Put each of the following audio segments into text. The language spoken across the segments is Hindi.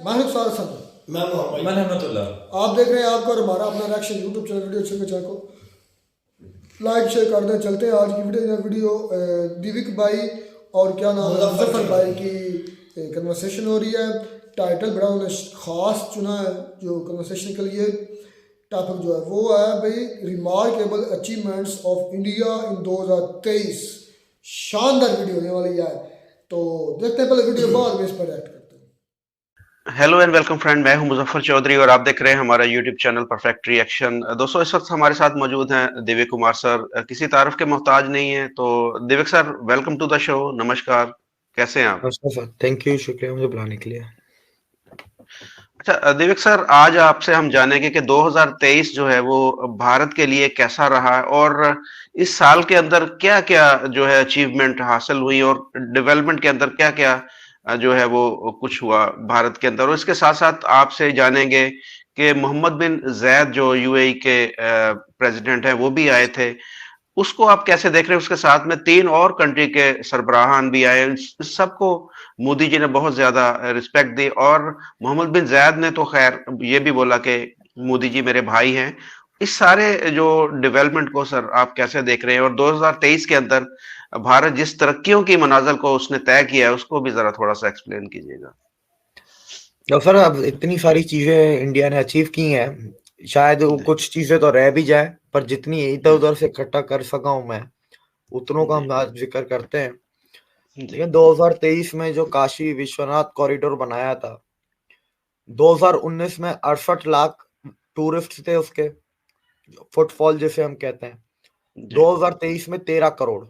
मैं हूं सार सन। मैं रहमतुल्लाह। आप देख रहे हैं आपका और हमारा अपना रिएक्शन यूट्यूब चैनल वीडियो अच्छे चैनल को लाइक शेयर कर दें। चलते हैं आज की वीडियो दिविक भाई और क्या नाम है मुजफ्फर भाई की कन्वर्सेशन हो रही है। टाइटल बड़ा उन्होंने खास चुना है जो कन्वर्सेशन के लिए। टॉपिक जो है वो है भाई remarkable achievements of India in 2023। शानदार वीडियो होने वाली है, तो देखते हैं पहले वीडियो, बाद में इस पर रिएक्ट करते हैं। हेलो एंड वेलकम फ्रेंड, मैं हूं मुजफ्फर चौधरी और आप देख रहे हैं हमारा यूट्यूब चैनल परफेक्ट रिएक्शन। दोस्तों, इस वक्त हमारे साथ मौजूद हैं दिव्य कुमार सर। किसी तारीफ के मोहताज नहीं है, तो Divya sir welcome to the show. नमस्कार, कैसे हैं आप? नमस्कार सर, थैंक यू, शुक्रिया मुझे बुलाने के लिए। अच्छा दिव्य सर, आज आपसे हम जानेंगे कि 2023 जो है वो भारत के लिए कैसा रहा और इस साल के अंदर क्या क्या जो है अचीवमेंट हासिल हुई और डेवलपमेंट के अंदर क्या क्या जो है वो कुछ हुआ भारत के अंदर। और इसके साथ साथ आपसे जानेंगे कि मोहम्मद बिन जैद जो यूएई के प्रेसिडेंट हैं वो भी आए थे, उसको आप कैसे देख रहे हैं? उसके साथ में 3 और कंट्री के सरबराहान भी आए। इस सबको मोदी जी ने बहुत ज्यादा रिस्पेक्ट दी और मोहम्मद बिन जायद ने तो खैर ये भी बोला कि मोदी जी मेरे भाई हैं। इस सारे जो डेवलपमेंट को सर आप कैसे देख रहे हैं? और 2023 के अंदर भारत जिस तरक्कियों की मनाजिल को उसने तय किया है उसको भी जरा थोड़ा सा एक्सप्लेन कीजिएगा। तो सर, अब इतनी सारी चीजें इंडिया ने अचीव की हैं, शायद वो जी कुछ चीजें तो रह भी जाए, पर जितनी इधर उधर से इकट्ठा कर सका हूं मैं, उतनों का जी हम आज जिक्र करते हैं। जी लेकिन 2023 में जो काशी विश्वनाथ कॉरिडोर बनाया था, 2019 में 68 लाख टूरिस्ट थे उसके, फुटफॉल जिसे हम कहते हैं। जी 2023 में 13 करोड़।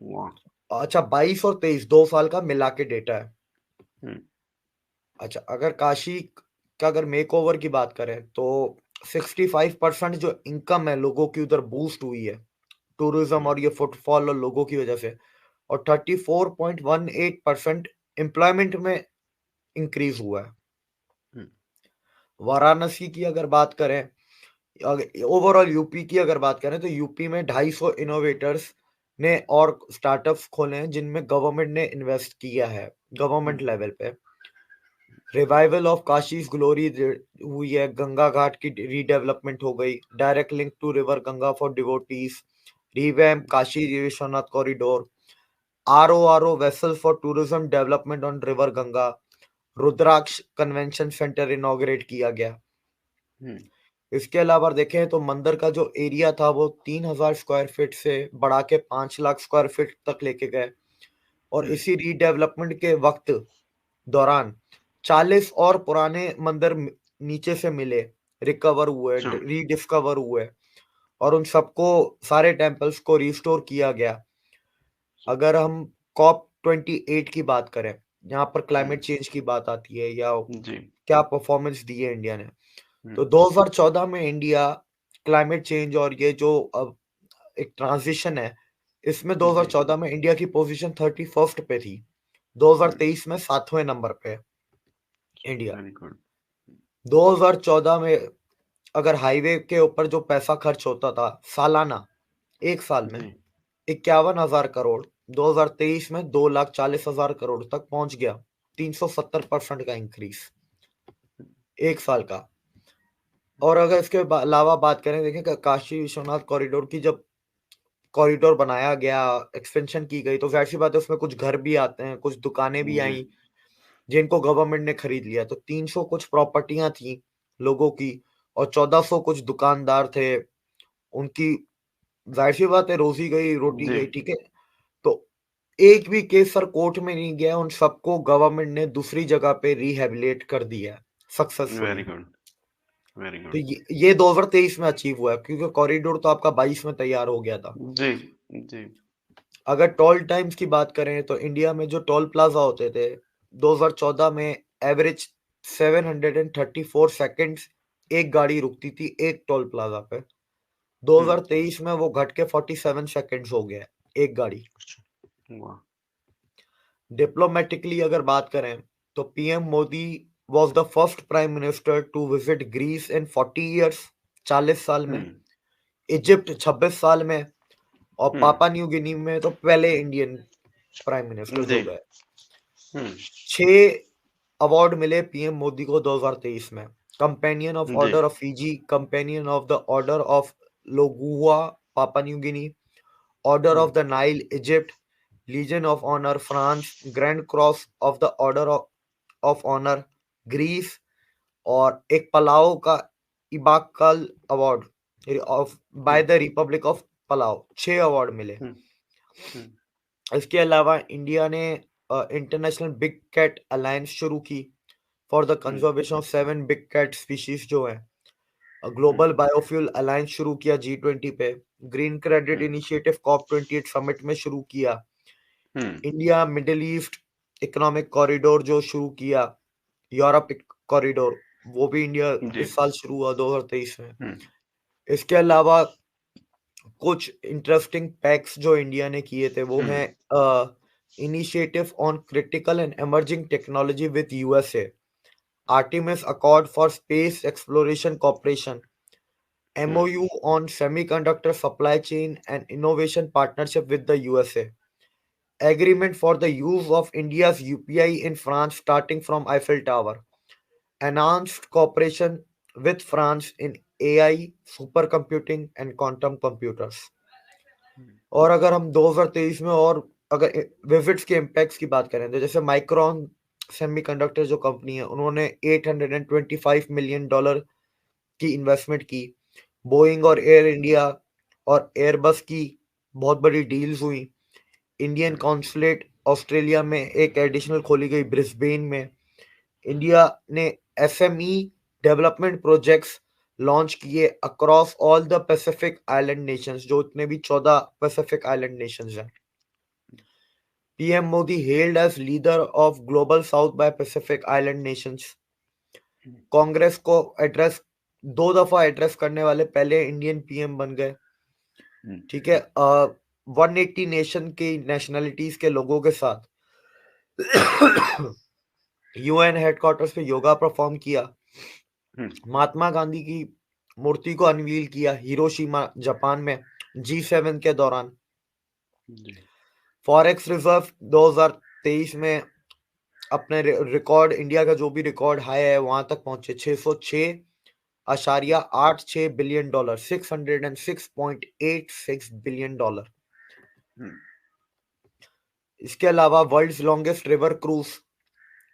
वाह। अच्छा, 22 और 23 2 साल का मिला के डेटा है। हम्म, अच्छा, अगर काशी का अगर मेकओवर की बात करें तो 65% जो इनकम है लोगों की उधर बूस्ट हुई है, टूरिज्म हम्म, और ये फुटफॉल और लोगों की वजह से। और 34.18% एम्प्लॉयमेंट में इंक्रीज हुआ है। हम्म, वाराणसी की अगर बात करें, ओवरऑल यूपी की अगर बात करें, तो यूपी में 250 इनोवेटर्स ने और स्टार्टअप्स खोले हैं जिनमें गवर्नमेंट ने इन्वेस्ट किया है, गवर्नमेंट हम्म, लेवल पे। रिवाइवल ऑफ काशीज ग्लोरी हुई है, गंगा घाट की रीडेवलपमेंट हो गई, direct link to river Ganga for devotees, revamp Kashi Vishwanath corridor, R O vessel for tourism development on river Ganga, Rudraksh convention centre inaugurate किया गया। हम्म, इसके अलावा देखें तो मंदिर का जो एरिया था वो 3,000 स्क्वायर फीट से बढ़ा के 5 लाख स्क्वायर फीट तक लेके गए। और हम्म, इसी रीडेवलपमेंट के वक्त दौरान 40 और पुराने मंदिर नीचे से मिले, रिकवर हुए, अच्छा, रीडिस्कवर हुए, और उन सबको, सारे टेम्पल्स को रिस्टोर किया गया। अगर हम कॉप 28 की बात करें, यहाँ पर हम्म, क्लाइमेट चेंज की बात आती है या जी, क्या परफॉर्मेंस दी है इंडिया ने, हम्म, तो 2014 में इंडिया क्लाइमेट चेंज और ये जो अब एक ट्रांजिशन है, इसमें जी, 2014 में इंडिया की पोजीशन 31st पे थी। हम्म, 2023 में 7वें नंबर पे है इंडिया। Very good. 2014 में अगर हाईवे के ऊपर जो पैसा खर्च होता था सालाना, एक साल में जी, 51,000 करोड़, 2023 में 2,40,000 करोड़ तक पहुंच गया। 370% का इंक्रीज एक साल का। और अगर इसके अलावा बात करें, देखें काशी विश्वनाथ कॉरिडोर की जब कॉरिडोर बनाया गया, एक्सटेंशन की गई, तो जाहिर सी बात है उसमें कुछ घर भी आते हैं, कुछ दुकानें भी जी, आई जिनको गवर्नमेंट ने खरीद लिया। तो 300 कुछ प्रॉपर्टियां थी लोगों की, और 1400 कुछ दुकानदार थे, उनकी जाहिर सी बात है रोजी गई, रोटी जी, गई, ठीक है। तो एक भी केस सर कोर्ट में नहीं गया, उन सबको गवर्नमेंट ने दूसरी जगह पे रिहेबिलिट कर दिया वेरी सक्सेसफुली। गुड, वेरी तो गुड। ये 2023 में अचीव हुआ है, क्योंकि कॉरिडोर तो आपका 22 में तैयार हो गया था। जी, जी, अगर टोल टाइम्स की बात करें तो इंडिया में जो टोल प्लाजा होते थे, 2014 में एवरेज 734 सेकंड्स एक गाड़ी रुकती थी एक टोल प्लाजा पे। हुँ, 2023 में वो घट के 47 सेकंड्स हो गया एक गाड़ी। वाह! डिप्लोमेटिकली अगर बात करें तो PM Modi was the first prime minister to visit Greece in 40 years, 40 साल हुँ, में। इजिप्ट 26 साल में। और हुँ, पापा न्यू गिनी में तो पहले इंडियन प्राइम मिनिस्टर जी, जो गए। हुँ, 6 अवार्ड मिले पीएम मोदी को 2023 में। Companion of the Order of Fiji, Companion of the Order of Logohu Papua New Guinea, Order of the Nile Egypt, Legion of Honour France, Grand Cross of the Order of Honour Greece, और एक पलाओ का Ebakl Award of by the Republic of Palau. 6 award मिले। इसके अलावा इंडिया ने इंटरनेशनल बिग कैट अलायंस शुरू की for the conservation of 7 big cat species जो है। ग्लोबल बायोफ्यूल अलायंस शुरू किया G20 पे। Green credit initiative COP28 summit में शुरू किया। India middle east economic corridor जो शुरू किया, यूरोप कॉरिडोर, वो भी इंडिया इस साल शुरू हुआ 2023 में। इसके अलावा कुछ इंटरेस्टिंग पैक्स जो इंडिया ने किए थे वो हैं initiative on critical and emerging technology with USA, Artemis accord for space exploration corporation, MOU on semiconductor supply chain and innovation partnership with the USA, agreement for the use of India's UPI in France starting from Eiffel Tower, announced cooperation with France in AI, supercomputing and quantum computers। और अगर हम 2023 में और अगर विजिट्स के इम्पैक्ट्स की बात करें तो जैसे माइक्रॉन सेमीकंडक्टर जो कंपनी है उन्होंने $825 मिलियन की इन्वेस्टमेंट की। बोइंग और एयर इंडिया और एयरबस की बहुत बड़ी डील्स हुई। इंडियन कॉन्सुलेट ऑस्ट्रेलिया में एक एडिशनल खोली गई ब्रिस्बेन में। इंडिया ने SME डेवलपमेंट प्रोजेक्ट्स लॉन्च किए across all the Pacific island nations, जो इतने भी 14 पैसिफिक आइलैंड नेशंस हैं। PM Modi held as leader of global south by Pacific island nations. Congress को एड्रेस 2 दफा एड्रेस करने वाले पहले इंडियन पीएम बन गए। ठीक है। 180 नेशन के नेशनलिटीज के लोगों के साथ UN हेडक्वार्टर्स पे योगा परफॉर्म किया। महात्मा गांधी की मूर्ति को अनवील किया हिरोशिमा जापान में G7 के दौरान। फॉरेक्स रिजर्व 2023 में अपने रिकॉर्ड, इंडिया का जो भी रिकॉर्ड हाई है वहां तक पहुंचे, $606.86 बिलियन, $606.86 बिलियन। इसके अलावा world's longest river cruise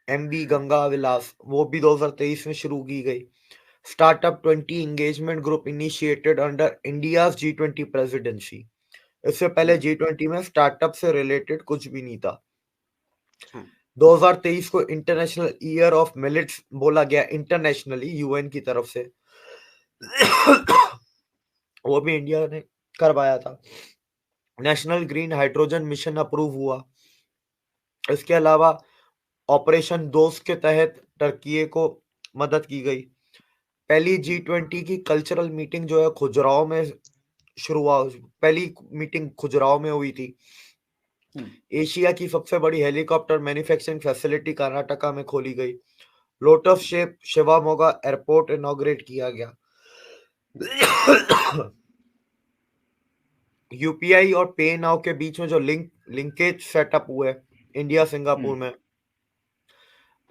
MV Ganga Vilas वो भी 2023 में शुरू की गई। Startup 20 engagement group initiated under India's G20 presidency. इससे पहले G20 में स्टार्टअप से रिलेटेड कुछ भी नहीं था। 2023 को इंटरनेशनल ईयर ऑफ मिलेट्स बोला गया इंटरनेशनली UN की तरफ से। वो भी इंडिया ने करवाया था। National green hydrogen mission approve हुआ। इसके अलावा ऑपरेशन दोस्त के तहत टर्की को मदद की गई। पहली G20 की कल्चरल मीटिंग जो है खुजराहो में पहली मीटिंग खुजराहो में हुई थी। एशिया की सबसे बड़ी हेलीकॉप्टर मैन्युफैक्चरिंग फैसिलिटी कर्नाटका में खोली गई। Lotus shape Shivamogga airport inaugurate किया गया। UPI और पे नाउ के बीच में जो लिंकेज सेटअप हुए इंडिया सिंगापुर में।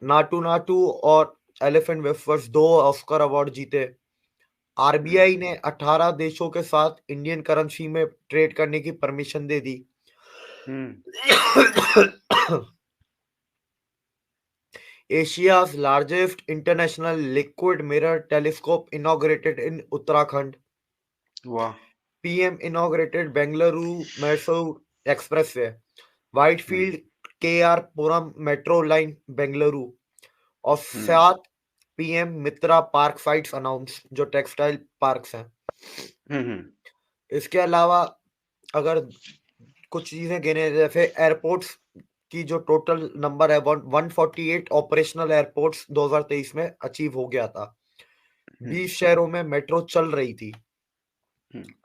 नाटू और एलिफेंट वेफर्स 2 ऑस्कर अवार्ड जीते। RBI ने 18 देशों के साथ इंडियन करेंसी में ट्रेड करने की permission they the. एशिया's largest international liquid mirror telescope inaugurated in Uttarakhand. वाह। PM inaugurated Bengaluru Mysore Expressway, Whitefield KR Puram Metro Line Bengaluru, और 7 PM मित्रा पार्क साइट्स अनाउंस जो टेक्सटाइल पार्क्स हैं। इसके अलावा अगर कुछ चीजें गिने जैसे एयरपोर्ट्स की जो टोटल नंबर है 148 ऑपरेशनल एयरपोर्ट्स 2023 में अचीव हो गया था। 20 शहरों में मेट्रो चल रही थी।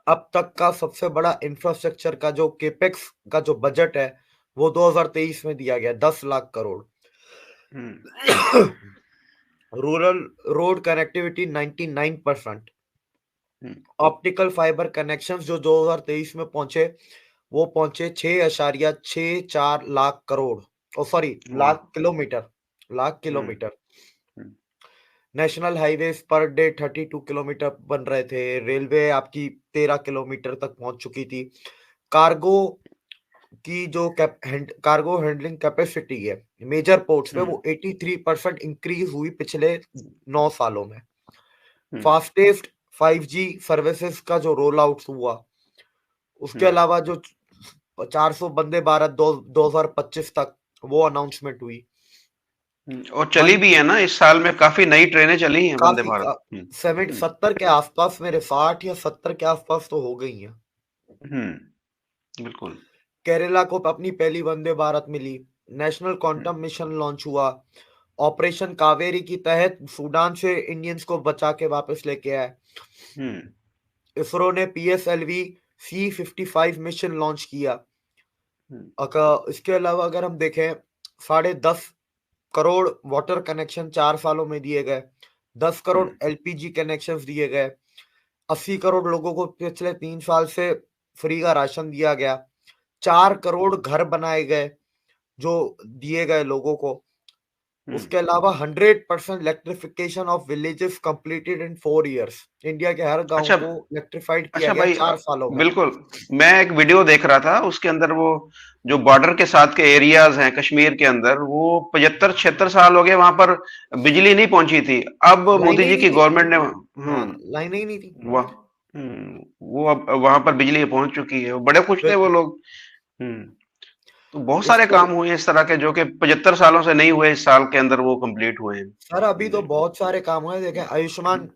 अब तक का सबसे बड़ा इंफ्रास्ट्रक्चर का जो केपेक्स का जो बजट है वो 2023 में दिया गया 10 lakh crore. Rural road connectivity 99%। Optical fibre connections जो 2023 में पहुंचे वो पहुंचे 6.64 lakh crore lakh kilometre lakh hmm kilometre. Hmm national highways per day 32 kilometre बन रहे थे। रेलवे आपकी 13 किलोमीटर तक पहुंच चुकी थी। कार्गो की जो कार्गो हैंडलिंग कैपेसिटी है मेजर पोर्ट्स पे, हम्म वो 83% इंक्रीज हुई पिछले 9 सालों में। हम्म फास्टेस्ट 5G सर्विसेज का जो रोल आउट हुआ, उसके हम्म अलावा जो 400 वंदे भारत 2025 तक वो अनाउंसमेंट हुई। और चली भी है ना, इस साल में काफी नई ट्रेनें चली हैं वंदे काफी भारत। 70 के आसपास, मेरे 60 या 70 के आसपास तो हो गई हैं। बिल्कुल। केरला को अपनी पहली वंदे भारत मिली। नेशनल हम्म क्वांटम मिशन लॉन्च हुआ। ऑपरेशन कावेरी की तहत सूडान से इंडियंस को बचा के वापस लेके आए। हम्म इसरो ने PSLV C-55 मिशन लॉन्च किया। हम्म अगर इसके अलावा अगर हम देखें, 10.5 करोड़ वाटर कनेक्शन 4 सालों में दिए गए। 10 करोड़ हम्म LPG कनेक्शन दिए गए। 80 करोड़ लोगों को पिछले 3 साल से फ्री का राशन दिया गया। 4 करोड़ घर बनाए गए जो दिए गए लोगों को। हम्म उसके अलावा 100% electrification of villages completed in 4 years। India के हर गांव अच्छा। को इलेक्ट्रिफाइड किया अच्छा गया भाई, 4 सालों में। बिल्कुल। मैं एक वीडियो देख रहा था, उसके अंदर वो जो बॉर्डर के साथ के एरियाज हैं कश्मीर के अंदर, वो 75-76 साल हो गए वहां पर बिजली नहीं पहुंची थी। अब लाइनें मोदी ही जी नहीं की थी। गवर्नमेंट ने हाँ, लाइनें ही नहीं थी। वह वो अब वहां पर बिजली पहुंच चुकी है, बड़े खुश थे वो बिल्कुल। लोग। हम्म तो बहुत सारे इसके काम हुए हैं इस तरह के, जो कि 75 सालों से नहीं हुए, इस साल के अंदर वो कंप्लीट हुए हैं। सर अभी तो जी। बहुत सारे काम हुए। देखें, आयुष्मान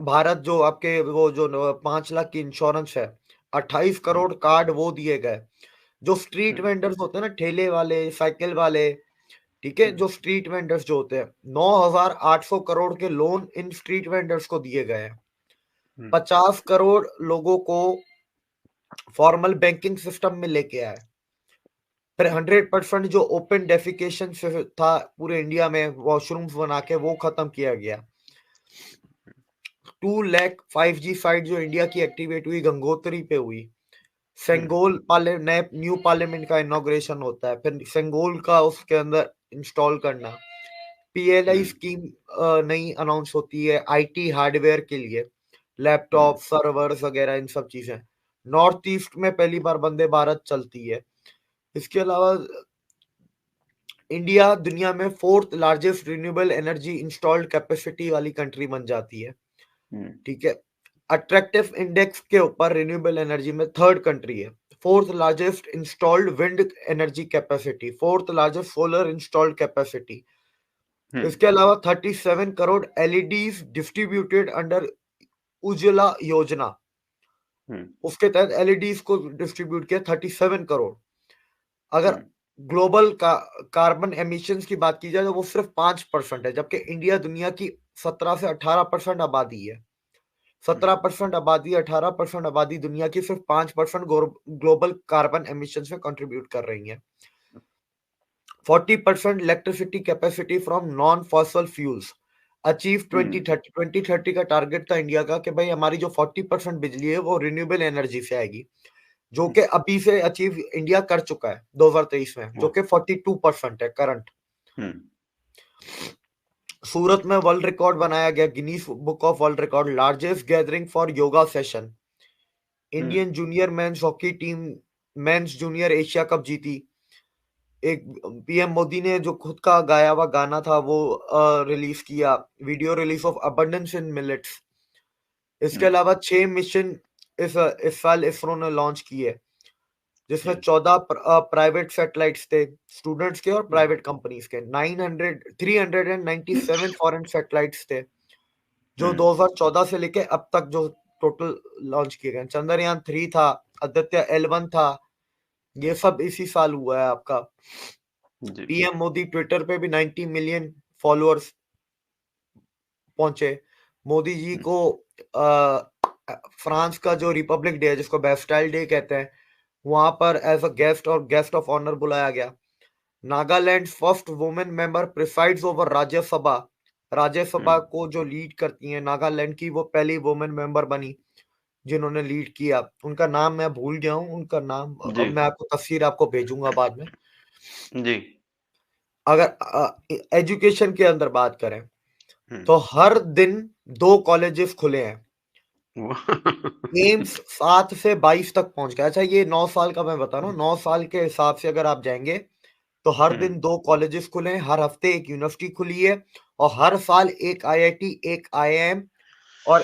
भारत जो आपके वो जो 5 लाख की इंश्योरेंस है, 28 करोड़ कार्ड वो दिए गए। जो स्ट्रीट हम्म वेंडर्स होते हैं ना, ठेले वाले, साइकिल वाले, ठीक है, जो स्ट्रीट वेंडर्स जो होते हैं, 9,800 करोड़ के लोन इन स्ट्रीट वेंडर्स को दिए गए हैं। हम्म 50 करोड़ लोगों को फॉर्मल बैंकिंग सिस्टम में लेके आए। फिर 100% जो ओपन डेफिकेशन था पूरे इंडिया में, वॉशरूम्स बना के वो खत्म किया गया। 2 लाख 5G साइट जो इंडिया की एक्टिवेट हुई, गंगोत्री पे हुई। हम्म सेंगोल नए न्यू पार्लियामेंट का इनॉग्रेशन होता है, फिर सेंगोल का उसके अंदर इंस्टॉल करना। PLI हम्म स्कीम नई अनाउंस होती है IT हार्डवेयर के लिए, हम्म लैपटॉप सर्वर्स वगैरह इन सब चीजें। नॉर्थ ईस्ट में पहली बार वंदे भारत चलती है। इसके अलावा इंडिया दुनिया में 4th largest renewable energy installed capacity वाली कंट्री बन जाती है। हम्म ठीक है। अट्रैक्टिव इंडेक्स के ऊपर रिन्यूएबल एनर्जी में 3rd कंट्री है। 4th largest installed wind energy capacity. 4th largest solar installed capacity. Hmm इसके अलावा 37 crore LEDs distributed under Ujjwala Yojana. Hmm उसके तहत LEDs को डिस्ट्रीब्यूट किया 37 करोड़। अगर हम्म ग्लोबल कार्बन एमिशंस की बात की जाए तो वो सिर्फ 5% है, जबकि इंडिया दुनिया की 17 से 18% आबादी है। 17% आबादी, 18% आबादी दुनिया की सिर्फ 5% ग्लोबल कार्बन एमिशंस में कंट्रीब्यूट कर रही है। 40% electricity capacity from non fossil fuels achieve hmm 2030 का टारगेट था इंडिया का कि भाई हमारी जो 40% बिजली है वो रिन्यूएबल एनर्जी से आएगी, जो कि अभी से अचीव इंडिया कर चुका है 2023 में, जो वाह। कि 42% है करंट। हम्म सूरत में वर्ल्ड रिकॉर्ड बनाया गया, Guinness book of world record, largest gathering for yoga session. Hmm Indian junior men's hockey team mains junior Asia cup जीती। एक PM मोदी ने जो खुद का गाया हुआ गाना था वो रिलीज किया, video release of abundance in millets. इसके हम्म अलावा 6 मिशन इस साल इसरो ने लॉन्च किए, जिसमें हम्म 14 प्राइवेट सैटेलाइट्स थे, स्टूडेंट्स के और हम्म प्राइवेट कंपनीज के। 397 फॉरेन सैटेलाइट्स थे जो हम्म 2014 से लेके अब तक जो टोटल लॉन्च किए गए। चंद्रयान 3 था, आदित्य L1 था, ये सब इसी साल हुआ है आपका। जी। PM मोदी ट्विटर पे भी 90 मिलियन फॉलोअर्स पहुंचे। मोदी जी हम्म को फ्रांस का जो रिपब्लिक डे है, जिसको बेस्टाइल डे कहते हैं, वहां पर एज अ गेस्ट और गेस्ट ऑफ ऑनर बुलाया गया। Nagaland first women member presides over Rajya Sabha. Rajya Sabha hmm को जो लीड करती हैं नागालैंड की, वो पहली वुमेन मेंबर बनी जिन्होंने लीड किया। उनका नाम मैं भूल गया हूँ, उनका नाम जी। अब मैं आपको तफसीर आपको भेजूंगा बाद में। जी। अगर एजुकेशन के अंदर बात करें हम्म। तो हर दिन 2 कॉलेजेस खुले हैं। एम्स 7 से 22 तक पहुंच गया। अच्छा, ये 9 साल का मैं बता रहा हूँ, 9 साल के हिसाब से अगर आप जाएंगे तो हर दिन 2 कॉलेजेस खुले हैं, हर हफ्ते एक यूनिवर्सिटी खुली है, और हर साल एक आईआईटी, एक आईआईएम और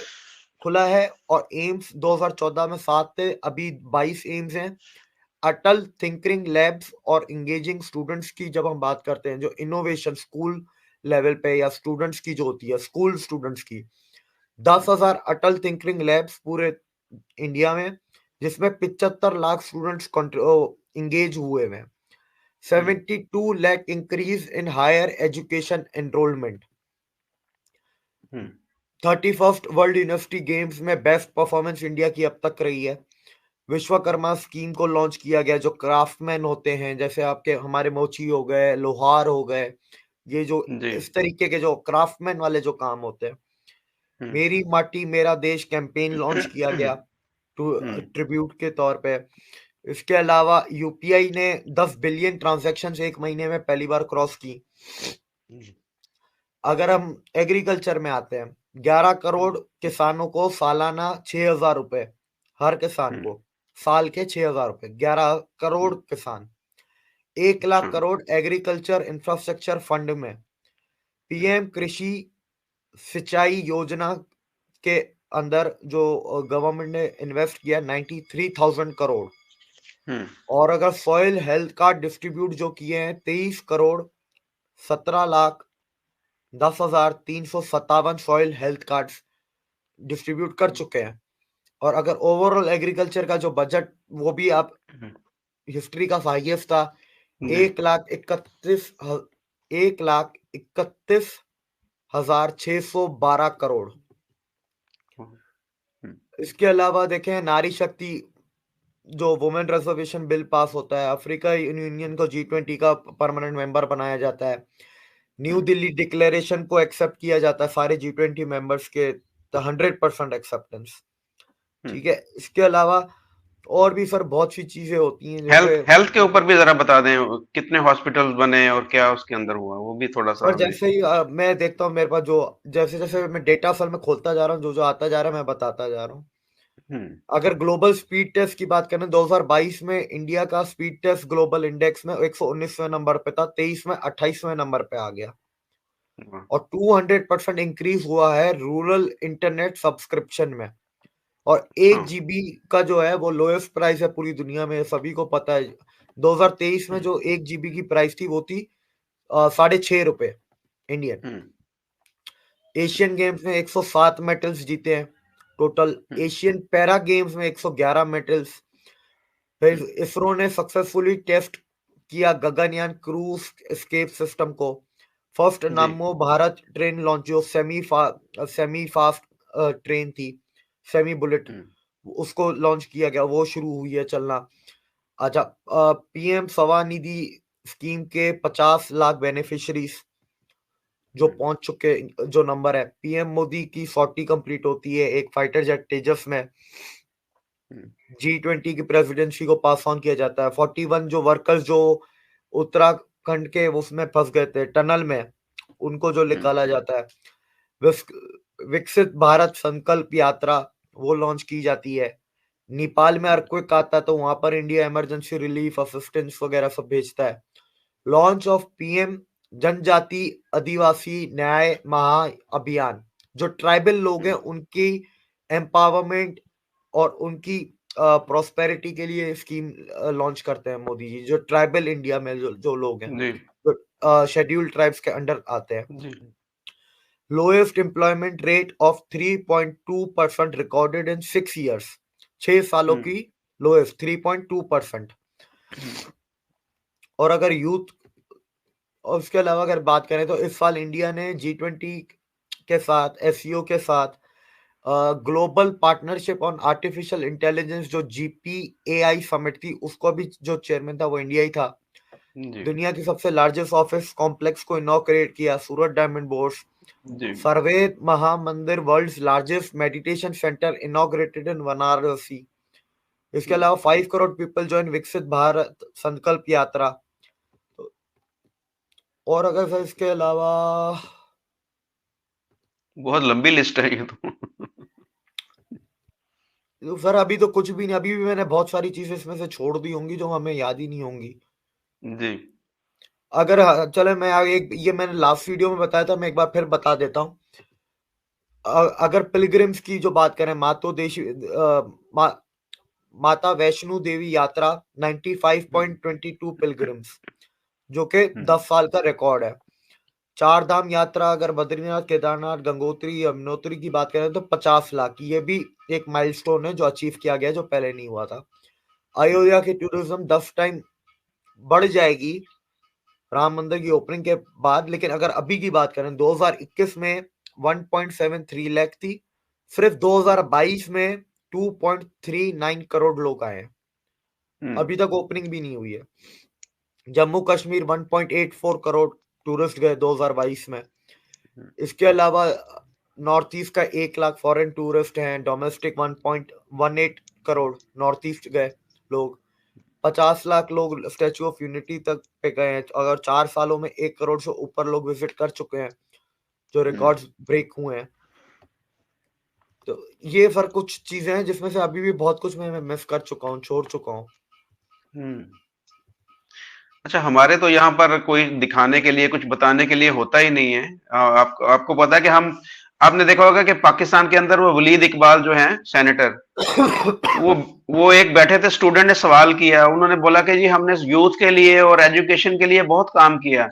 खुला है। और एम्स 2014 में 7 थे, अभी 22 एम्स हैं। अटल थिंकिंग लैब्स और इंगेजिंग स्टूडेंट्स की जब हम बात करते हैं, जो इनोवेशन स्कूल लेवल पे या स्टूडेंट्स की जो होती है, स्कूल स्टूडेंट्स की 10,000 अटल थिंकिंग लैब्स पूरे इंडिया में, जिसमें 75 लाख स्टूडेंट्स इंगेज हुए हैं। 72 lakh increase in higher education enrollment। 31st world university games में बेस्ट परफॉर्मेंस इंडिया की अब तक रही है। विश्वकर्मा स्कीम को लॉन्च किया गया, जो क्राफ्टमैन होते हैं, जैसे आपके हमारे मोची हो गए, लोहार हो गए, ये जो जी। इस तरीके के जो क्राफ्टमैन वाले जो काम होते हैं, मेरी माटी मेरा देश कैंपेन लॉन्च किया गया टू ट्रिब्यूट के तौर पे। इसके अलावा यूपीआई ने 10 बिलियन ट्रांजैक्शंस एक महीने में पहली बार क्रॉस की। अगर हम एग्रीकल्चर में आते हैं, 11 करोड़ किसानों को सालाना 6,000 रुपए, हर किसान को साल के 6,000 रुपए, 11 करोड़ किसान। 1 lakh crore agriculture infrastructure fund में। पीएम कृषि सिंचाई योजना के अंदर जो गवर्नमेंट ने इन्वेस्ट किया 93,000 करोड़। और अगर सॉइल हेल्थ कार्ड डिस्ट्रीब्यूट जो किए हैं 23 crore 17 lakh 10,357 soil health cards distribute कर चुके हैं। और अगर ओवरऑल एग्रीकल्चर का जो बजट, वो भी आप हिस्ट्री का हाईएस्ट था, 1,31,612 करोड़। इसके अलावा देखें, नारी शक्ति जो वुमेन रिजर्वेशन बिल पास होता है, अफ्रीका यूनियन को G20 का परमानेंट मेंबर बनाया जाता है, न्यू दिल्ली डिक्लेरेशन को एक्सेप्ट किया जाता है सारे G20 मेंबर्स के 100% एक्सेप्टेंस। ठीक है, इसके अलावा और भी सर बहुत सी चीजें होती हैं, हेल्थ जैसे हेल्थ के ऊपर भी जरा बता दें, कितने हॉस्पिटल्स बने और क्या उसके अंदर हुआ, वो भी थोड़ा सा और हमें। जैसे ही मैं देखता हूँ, मेरे पास जो जैसे जैसे मैं डेटा असल में खोलता जा रहा हूँ, जो जो आता जा रहा है मैं बताता जा रहा हूँ। हम्म। अगर ग्लोबल स्पीड टेस्ट की बात करें, 2022 में इंडिया का स्पीड टेस्ट ग्लोबल इंडेक्स में 119वें नंबर पे था, 23 में 28वें नंबर पे आ गया। वाह। और 200% इंक्रीज हुआ है रूरल इंटरनेट सब्सक्रिप्शन में। और 1 GB का जो है वो लोएस्ट प्राइस है पूरी दुनिया में, सभी को पता है। 2023 में जो 1 GB की प्राइस थी वो थी 6.5 रुपए इंडियन। एशियन गेम्स में 107 मेडल्स जीते हैं टोटल। एशियन पैरा गेम्स में 111 मेडल्स। फिर इसरो ने सक्सेसफुली टेस्ट किया गगनयान क्रूज एस्केप सिस्टम को। फर्स्ट जी। नमो भारत ट्रेन लॉन्च, जो सेमी फास्ट ट्रेन थी, सेमी बुलेट, उसको लॉन्च किया गया, वो शुरू हुई है चलना। अच्छा, पीएम स्वनिधि स्कीम के 50 लाख बेनिफिशियरीज जो पहुंच चुके, जो नंबर है, पीएम मोदी की 40 कंप्लीट होती है एक फाइटर जेट तेजस में। G20 की प्रेसिडेंसी को पास ऑन किया जाता है। 41 जो वर्कर्स जो उत्तराखंड के उसमें फंस गए थे टनल में, उनको जो निकाला जाता है। विकसित भारत संकल्प यात्रा वो लॉन्च की जाती है। नेपाल में अर्थक्वेक आता है तो वहां पर इंडिया इमरजेंसी रिलीफ असिस्टेंस वगैरह सब भेजता है। लॉन्च ऑफ पीएम जनजाति आदिवासी न्याय महा अभियान, जो ट्राइबल लोग हैं उनकी एम्पावरमेंट और उनकी प्रोस्पेरिटी के लिए स्कीम लॉन्च करते हैं मोदी जी, जो ट्राइबल इंडिया में जो लोग हैं, जी। जो शेड्यूल्ड ट्राइब्स के अंडर आते हैं। जी। Lowest employment rate of 3.2% recorded in 6 years। 6 सालों की लोएस्ट 3.2%। और अगर यूथ, और उसके अलावा अगर बात करें तो इस साल इंडिया ने G20 के साथ, एससीओ के साथ, global partnership on artificial intelligence जो GPAI समिट थी, उसको भी जो चेयरमैन था वो इंडिया ही था। जी। दुनिया की सबसे लार्जेस्ट ऑफिस कॉम्प्लेक्स को इनॉग्रेट किया, सूरत डायमंड बोर्स। जी। Swarved Mahamandir world's largest meditation centre inaugurated in Varanasi. इसके अलावा 5 करोड़ पीपल ज्वाइन विकसित भारत संकल्प यात्रा। और अगर सर इसके अलावा बहुत लंबी लिस्ट है ये तो। सर अभी तो कुछ भी नहीं, अभी भी मैंने बहुत सारी चीजें इसमें से छोड़ दी होंगी जो हमें याद ही नहीं होंगी। जी। अगर चले मैं आगे ये मैंने लास्ट वीडियो में बताया था, मैं एक बार फिर बता देता हूँ। अगर पिलग्रिम्स की जो बात करें, माता वैष्णो देवी यात्रा 95.22 पिलग्रिम्स, जो कि 10 साल का रिकॉर्ड है। चार धाम यात्रा अगर बद्रीनाथ, केदारनाथ, गंगोत्री, यमुनोत्री की बात करें तो 50 लाख, ये भी एक माइलस्टोन है जो अचीव किया गया, जो पहले नहीं हुआ था। अयोध्या की टूरिज्म 10 टाइम बढ़ जाएगी राम मंदिर की ओपनिंग के बाद, लेकिन अगर अभी की बात करें 2021 में 1.73 लाख थी, सिर्फ 2022 में 2.39 करोड़ लोग आए हैं, अभी तक ओपनिंग भी नहीं हुई है। जम्मू कश्मीर 1.84 करोड़ टूरिस्ट गए 2022 में। इसके अलावा नॉर्थ ईस्ट का 1 लाख फॉरेन टूरिस्ट हैं, डोमेस्टिक 1.18 करोड़ नॉर्थ ईस्ट गए लोग। 50 लाख लोग स्टैचू ऑफ यूनिटी तक पे गए हैं। अगर 4 सालों में 1 करोड़ से ऊपर लोग विजिट कर चुके हैं, जो रिकॉर्ड्स ब्रेक हुए हैं। तो ये सर कुछ चीजें हैं जिसमें से अभी भी बहुत कुछ मैं मिस कर चुका हूँ, छोड़ चुका हूँ। अच्छा, हमारे तो यहाँ पर कोई दिखाने के लिए, कुछ बताने के लिए होता ही नहीं है। आपको पता है कि आपने देखा होगा कि पाकिस्तान के अंदर वो वलीद इकबाल जो हैं सेनेटर, वो वो एक बैठे थे, स्टूडेंट ने सवाल किया, उन्होंने बोला कि जी हमने यूथ के लिए और एजुकेशन के लिए बहुत काम किया।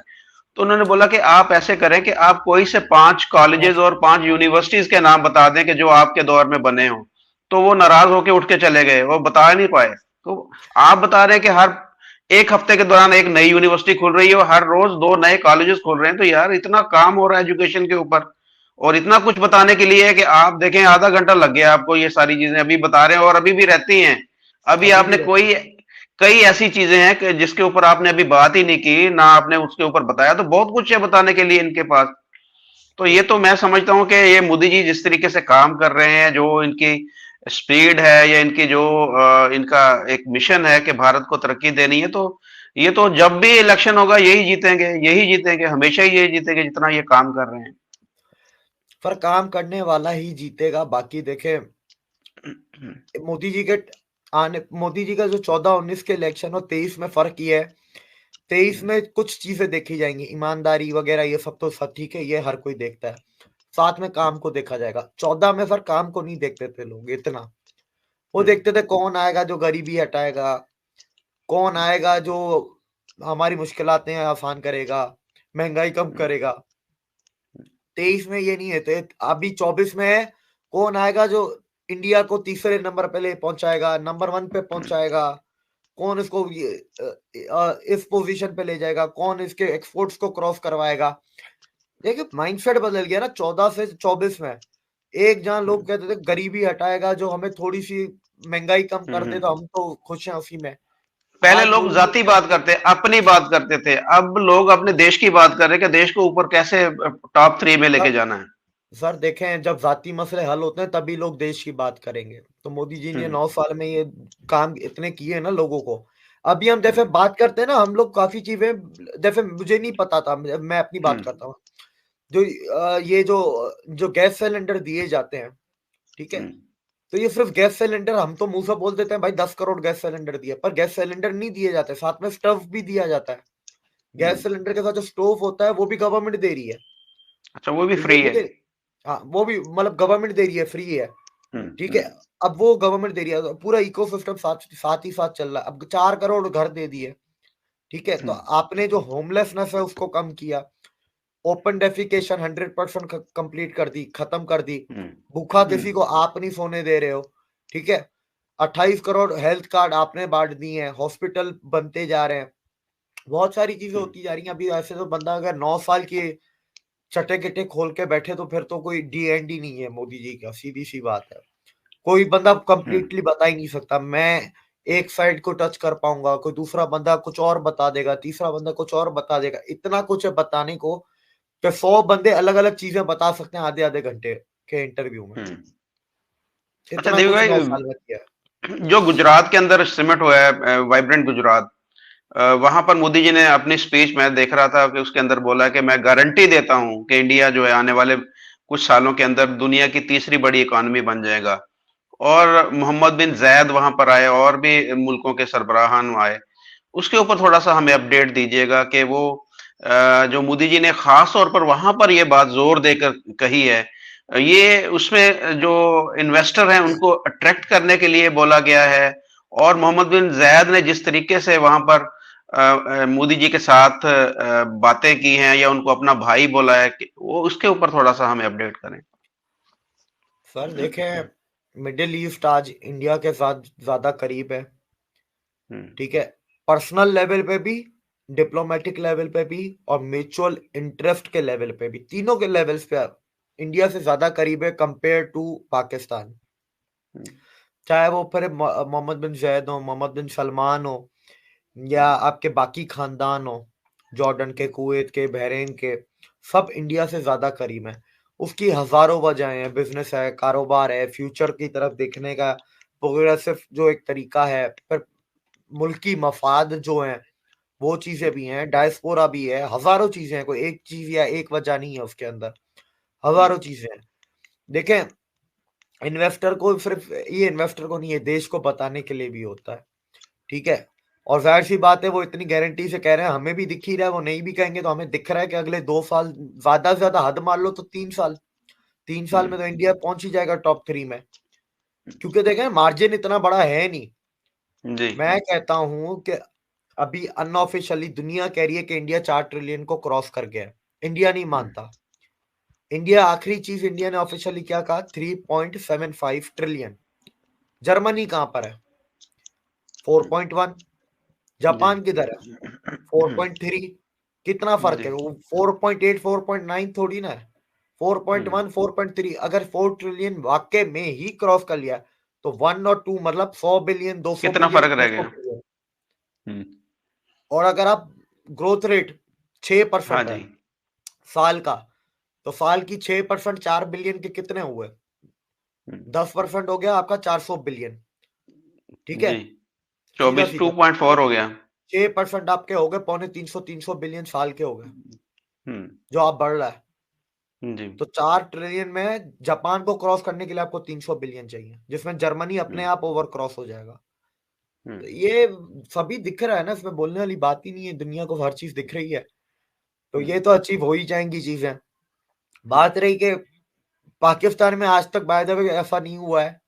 तो उन्होंने बोला कि आप ऐसे करें कि आप कोई से 5 कॉलेजेस और 5 यूनिवर्सिटीज के नाम बता दें कि जो आपके दौर में बने हों। तो वो नाराज होकर उठ के चले गए, वो बता नहीं पाए। तो आप बता रहे हैं कि हर एक हफ्ते के दौरान एक नई यूनिवर्सिटी खुल रही है और हर रोज 2 नए कॉलेजेस खुल रहे हैं। तो यार इतना काम हो रहा है एजुकेशन के ऊपर, और इतना कुछ बताने के लिए है कि आप देखें आधा घंटा लग गया आपको ये सारी चीजें अभी बता रहे हैं, और अभी भी रहती हैं। अभी अभी भी आपने कोई कई ऐसी चीजें हैं कि जिसके ऊपर आपने अभी बात ही नहीं की, ना आपने उसके ऊपर बताया। तो बहुत कुछ है बताने के लिए इनके पास। तो ये तो मैं समझता हूँ कि ये मोदी जी जिस तरीके से काम कर रहे हैं, जो इनकी स्पीड है या इनकी जो इनका एक मिशन है कि भारत को तरक्की देनी है, तो ये तो जब भी इलेक्शन होगा यही जीतेंगे, यही जीतेंगे, हमेशा ही यही जीतेंगे जितना ये काम कर रहे हैं। पर काम करने वाला ही जीतेगा। बाकी देखे मोदी जी के मोदी जी का जो 14-19 के इलेक्शन और 23 में फर्क ये है, 23 में कुछ चीजें देखी जाएंगी, ईमानदारी वगैरह ये सब तो सब ठीक है, ये हर कोई देखता है। साथ में काम को देखा जाएगा। 14 में सर काम को नहीं देखते थे लोग इतना, वो देखते थे कौन आएगा जो गरीबी हटाएगा, कौन आएगा जो हमारी मुश्किलातें आसान करेगा, महंगाई कम करेगा। 23 में ये नहीं है, तो अभी 24 में है कौन आएगा जो इंडिया को तीसरे नंबर पे ले पहुंचाएगा, नंबर 1 पे पहुंचाएगा, कौन इसको इस पोजीशन पे ले जाएगा, कौन इसके एक्सपोर्ट्स को क्रॉस करवाएगा। देखिए माइंडसेट बदल गया ना 14 से 24 में। एक जहां लोग कहते थे गरीबी हटाएगा, जो हमें थोड़ी सी महंगाई कम कर दे तो हम तो खुश हैं उसी में। पहले आज लोग वही जाति बात करते, अपनी बात करते थे, अब लोग अपने देश की बात कर रहे हैं कि देश को ऊपर कैसे टॉप 3 में लेके जाना है। सर देखें, जब जाति मसले हल होते हैं तभी लोग देश की बात करेंगे। तो मोदी जी ने 9 साल में ये काम इतने किए हैं ना लोगों को। अभी हम जैसे बात करते हैं ना, हम लोग काफी चीजें, जैसे मुझे नहीं पता था, मैं अपनी बात करता हूँ, जो ये जो गैस सिलेंडर दिए जाते हैं, ठीक है, तो ये सिर्फ गैस सिलेंडर, हम तो मुंह से बोल देते हैं भाई 10 करोड़ गैस सिलेंडर दिए, पर गैस सिलेंडर नहीं दिए जाते, साथ में स्टोव भी दिया जाता है। गैस सिलेंडर के साथ जो स्टोव होता है वो भी गवर्नमेंट दे रही है। अच्छा, वो भी तो ये फ्री भी है। दे, हाँ वो भी मतलब गवर्नमेंट दे रही है, फ्री है, ठीक है। अब वो गवर्नमेंट दे रही है, तो पूरा इकोसिस्टम साथ ही साथ चल रहा है। अब 4 करोड़ घर दे दिए, ठीक है, तो आपने जो होमलेसनेस है उसको कम किया, ओपन डेफिकेशन 100% कंप्लीट कर दी, खत्म कर दी, भूखा किसी को आप नहीं सोने दे रहे हो, ठीक है। 28 करोड़ हेल्थ कार्ड आपने बांट दिए हैं, हॉस्पिटल बनते जा रहे हैं, बहुत सारी चीजें होती जा रही हैं। अभी ऐसे तो बंदा अगर 9 साल की चटे किटे खोल के बैठे तो फिर तो कोई डी एंड ही नहीं है मोदी जी का, सीधी सी बात है। कोई बंदा कंप्लीटली बता ही नहीं सकता। मैं एक साइड को टच कर पाऊंगा, कोई दूसरा बंदा कुछ और बता देगा, तीसरा बंदा कुछ और बता देगा। इतना कुछ है बताने को कि 100 बंदे अलग अलग चीजें बता सकते हैं आधे आधे घंटे के इंटरव्यू में। अच्छा इतना देवी कुछ 9 भाई, साल में किया है। जो गुजरात के अंदर सिमट हुआ है वाइब्रेंट गुजरात, वहां पर मोदी जी ने अपनी स्पीच में देख रहा था कि उसके अंदर बोला कि मैं गारंटी देता हूं कि इंडिया जो है आने वाले कुछ सालों के अंदर दुनिया की तीसरी बड़ी इकोनॉमी बन जाएगा। और मोहम्मद बिन जायद वहां पर आए और भी मुल्कों के सरबराहान आए। उसके ऊपर थोड़ा सा हमें अपडेट दीजिएगा कि वो जो मोदी जी ने खास तौर पर वहां पर ये बात जोर देकर कही है, ये उसमें जो इन्वेस्टर हैं उनको अट्रैक्ट करने के लिए बोला गया है। और मोहम्मद बिन जायद ने जिस तरीके से वहां पर मोदी जी के साथ बातें की हैं या उनको अपना भाई बोला है, वो उसके ऊपर थोड़ा सा हमें अपडेट करें। सर देखें, मिडिल ईस्ट आज इंडिया के साथ ज्यादा करीब है, ठीक है, पर्सनल लेवल पे भी, डिप्लोमेटिक लेवल पे भी और म्यूचुअल इंटरेस्ट के लेवल पे भी, तीनों के लेवल्स पे इंडिया से ज्यादा करीब है कंपेयर टू पाकिस्तान। चाहे वो फिर मोहम्मद बिन जायद हो, मोहम्मद बिन सलमान हो, या आपके बाकी खानदान हो, जॉर्डन के, कुवैत के, बहरीन के, सब इंडिया से ज्यादा करीब है। उसकी हजारों वजह हैं, बिजनेस है, कारोबार है, फ्यूचर की तरफ देखने का प्रोग्रेसिव जो एक तरीका है, फिर मुल्की मफाद जो है वो चीजें भी हैं, डायस्पोरा भी है, हजारों चीजें हैं, कोई एक चीज या एक वजह नहीं है उसके अंदर, हजारों चीजें हैं। देखें, इन्वेस्टर को सिर्फ ये इन्वेस्टर को नहीं है, देश को बताने के लिए भी होता है, ठीक है। और जाहिर सी बात है, वो इतनी गारंटी से कह रहे हैं, हमें भी दिख ही रहा है, वो नहीं भी कहेंगे तो हमें दिख रहा है कि अगले 2 साल, ज्यादा से ज्यादा हद मान लो तो 3 साल, 3 साल में तो इंडिया पहुंच ही जाएगा टॉप 3 में। क्योंकि देखें, मार्जिन इतना बड़ा है नहीं। जी। मैं कहता हूं कि अभी अनऑफिशियली दुनिया कह रही है कि इंडिया 4 ट्रिलियन को क्रॉस कर गया है, इंडिया नहीं मानता। इंडिया, आखिरी चीज इंडिया ने ऑफिशियली क्या कहा, 3.75 ट्रिलियन। जर्मनी कहां पर है, 4.1। जापान किधर है, 4.3। कितना फर्क है, वो 4.8 4.9 थोड़ी ना है, 4.1 4.3। अगर 4 ट्रिलियन वाकई में ही क्रॉस कर लिया तो 1 और 2 मतलब 100 बिलियन, 200 कितना बिलियन, फर्क रह 300 गया। बिलियन। और अगर आप ग्रोथ रेट हाँ 6% है जी। साल का, तो साल की 6%, 4 बिलियन के कितने हुए, 10% हो गया आपका 400 बिलियन, ठीक है। जी। सीधा 24 सीधा 2.4 हो गया। 6% आपके हो गए, पौने 300 बिलियन साल के हो गए, हम्म। जो आप बढ़ रहा है। जी। तो 4 ट्रिलियन में जापान को क्रॉस करने के लिए आपको 300 बिलियन चाहिए, जिसमें जर्मनी अपने आप ओवर क्रॉस हो जाएगा। तो ये सभी दिख रहा है ना, इसमें बोलने वाली बात ही नहीं है, दुनिया को हर चीज दिख रही है। तो ये तो अचीव हो ही जाएंगी चीजें। बात रही कि पाकिस्तान में आज तक बाय द वे ऐसा नहीं हुआ है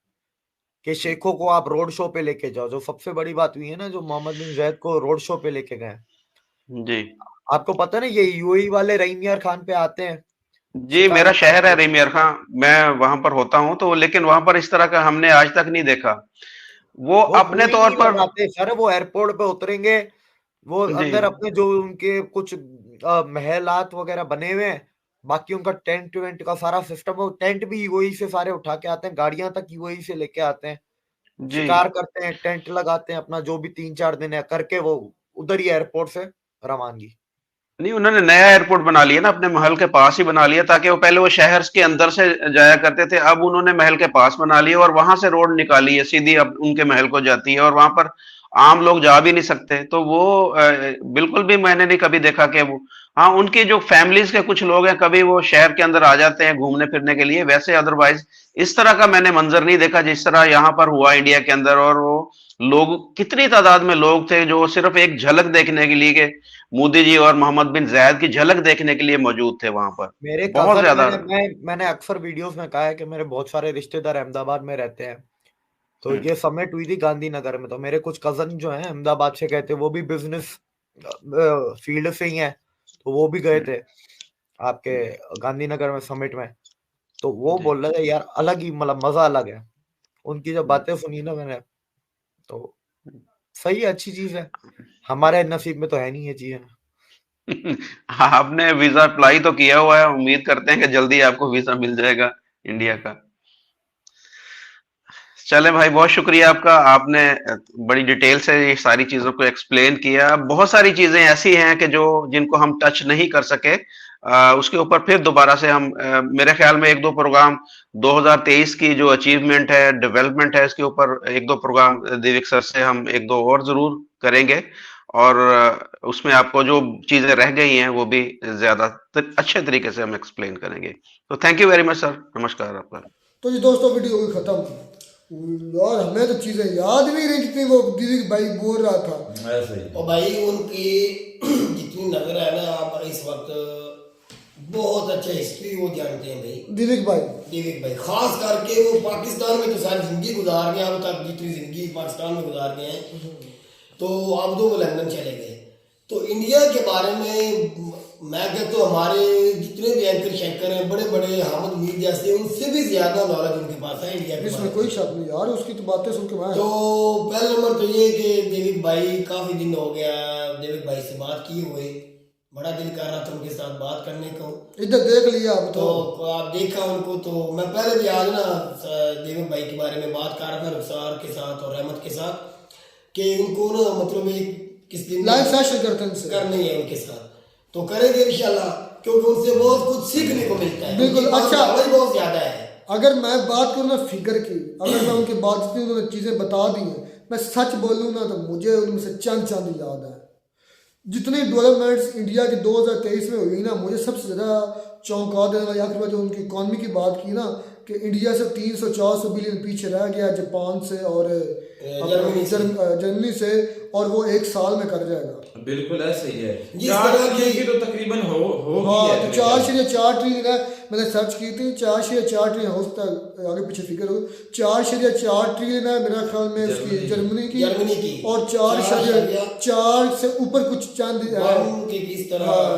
कि शेखों को आप रोड शो पे लेके जाओ, जो सबसे बड़ी बात हुई है ना, जो मोहम्मद बिन जायद को रोड शो पे लेके गए। जी। आपको पता है ना, ये यूएई वाले रहीम यार खान पे आते हैं, जी, शिकार मेरा वकार शहर है पे। रेमियर खां। मैं वहां पर होता हूं तो, लेकिन वहां पर इस तरह का हमने आज तक नहीं देखा। वो वो अपने हुई तौर नहीं पर। लगाते सर, वो एयरपोर्ट पे उतरेंगे, वो जी। अंदर अपने जो उनके कुछ महलात वगैरह बने हुए हैं, बाकी उनका टेंट वेंट का सारा सिस्टम, वो टेंट भी यूएई से सारे उठा के आते हैं, गाड़ियां तक यूएई से लेके आते हैं, जी। शिकार करते हैं, टेंट लगाते हैं, अपना जो भी 3-4 दिन है करके वो उधर ही एयरपोर्ट से रवानगी। नहीं, उन्होंने नया एयरपोर्ट बना लिया ना, अपने महल के पास ही बना लिया, ताकि वो पहले वो शहर के अंदर से जाया करते थे, अब उन्होंने महल के पास बना लिया और वहां से रोड निकाली है सीधी, अब उनके महल को जाती है और वहां पर आम लोग जा भी नहीं सकते। तो वो बिल्कुल भी मैंने नहीं कभी देखा कि वो, हाँ, उनकी जो फैमिलीज के कुछ लोग हैं कभी वो शहर के अंदर आ जाते हैं घूमने फिरने के लिए, वैसे अदरवाइज इस तरह का मैंने मंजर नहीं देखा जिस तरह यहाँ पर हुआ इंडिया के अंदर। और वो लोग, कितनी तादाद में लोग थे जो सिर्फ एक झलक देखने के लिए, मोदी जी और मोहम्मद बिन जायद की झलक देखने के लिए मौजूद थे वहां पर। मेरे बहुत कजन, ज्यादा। मैंने अक्सर वीडियोस में कहा है कि मेरे बहुत सारे रिश्तेदार अहमदाबाद में रहते हैं। तो हम्म। ये समिट हुई थी गांधीनगर में, तो मेरे कुछ कजन जो हैं अहमदाबाद से गए थे, वो भी बिजनेस फील्ड से ही हैं, तो वो भी गए थे आपके गांधीनगर में समिट में। तो वो जी। बोल रहे थे यार, अलग ही मतलब मजा अलग है। उनकी जब बातें सुनी ना मैंने, तो सही है, अच्छी चीज है। हमारे नसीब में तो है नहीं ये चीजें। आपने वीजा अप्लाई तो किया हुआ है, उम्मीद करते हैं कि जल्दी आपको वीजा मिल जाएगा इंडिया का। चले भाई, बहुत शुक्रिया आपका, आपने बड़ी डिटेल से ये सारी चीजों को एक्सप्लेन किया। बहुत सारी चीजें ऐसी हैं कि जो, जिनको हम टच नहीं कर सके, उसके ऊपर फिर दोबारा से हम, मेरे ख्याल में एक दो प्रोग्राम 2023 की जो अचीवमेंट है, डेवलपमेंट है, इसके ऊपर एक दो प्रोग्राम देविक सर से हम एक दो और जरूर करेंगे। और उसमें आपको जो चीजें रह गई हैं वो भी ज्यादा अच्छे तरीके से हम एक्सप्लेन करेंगे। तो thank you very much sir, नमस्कार आपका। तो जी दोस्तों वीडियो हुई खत्म। यार हमें तो चीजें याद भी नहीं जितनी वो दीदी भाई बोल रहा था। ऐसे ही और भाई उनकी जितनी नजर है ना, आप इस वक्त बहुत अच्छा हिस्ट्री वो जानते हैं भाई। दिलीप भाई दिलीप भाई खास करके वो पाकिस्तान में तो सारी जिंदगी गुजार गए, अब तक जितनी जिंदगी पाकिस्तान में गुजार गए हैं, तो अब तो वो लंदन चले गए। तो इंडिया के बारे में मैं कहता हूँ हमारे जितने भी एंकर शैंकर हैं बड़े बड़े हामिद मीर जैसे, उनसे भी ज्यादा नॉलेज उनके पास है इंडिया के इसमें बारे कोई में। शक नहीं यार, उसकी तो बातें सुन के मैं तो पहला नंबर तो ये कि देविक भाई काफी दिन हो गया देविक भाई से बात किए हुए, बड़ा दिल कर रहा था उनके साथ बात करने को। इधर देख लिया अब तो तो। आप देखा उनको, तो मैं पहले भी आज ना देविक भाई के बारे में बात कर रहा था रुखसार के साथ और रहमत के साथ, कि उनको ना मतलब एक किस दिन लाइव सेशन करते हैं उनसे। करनी है उनके साथ, तो करेंगे इंशाल्लाह, क्योंकि उनसे बहुत कुछ सीखने को मिलता है। बिल्कुल, उनकी अच्छा। नॉलेज बहुत ज्यादा है। अगर मैं बात करूँ ना फिगर की, अगर मैं उनकी बात जितनी उन्होंने चीजें बता दी हैं, मैं सच बोलूँ ना तो मुझे उनमें से चंद चंद याद है। जितनी डेवलपमेंट्स इंडिया के 2023 में हुई ना, मुझे सबसे ज़्यादा चौंका देने वाली आखिर बार जो उनकी इकॉनमी की बात की ना, कि इंडिया से 300-400 बिलियन पीछे रह गया जापान से और जर्मनी से, और वो एक साल में कर जाएगा। बिल्कुल ऐसे ही है। जिस 4 तरह ट्रिलियन की- की तो तकरीबन हो हाँ, गई तो है। 4.4 ट्रिलियन है। मैंने सर्च की थी, 4.4 ट्रिलियन हो सकता है आगे पीछे फिगर हो। 4.4 ट्रिलियन है मेरा ख्याल में उसकी जर्मनी की, जर्मनी की। और 4.4 से ऊपर कुछ चंद है। वन की किस तरह हाँ,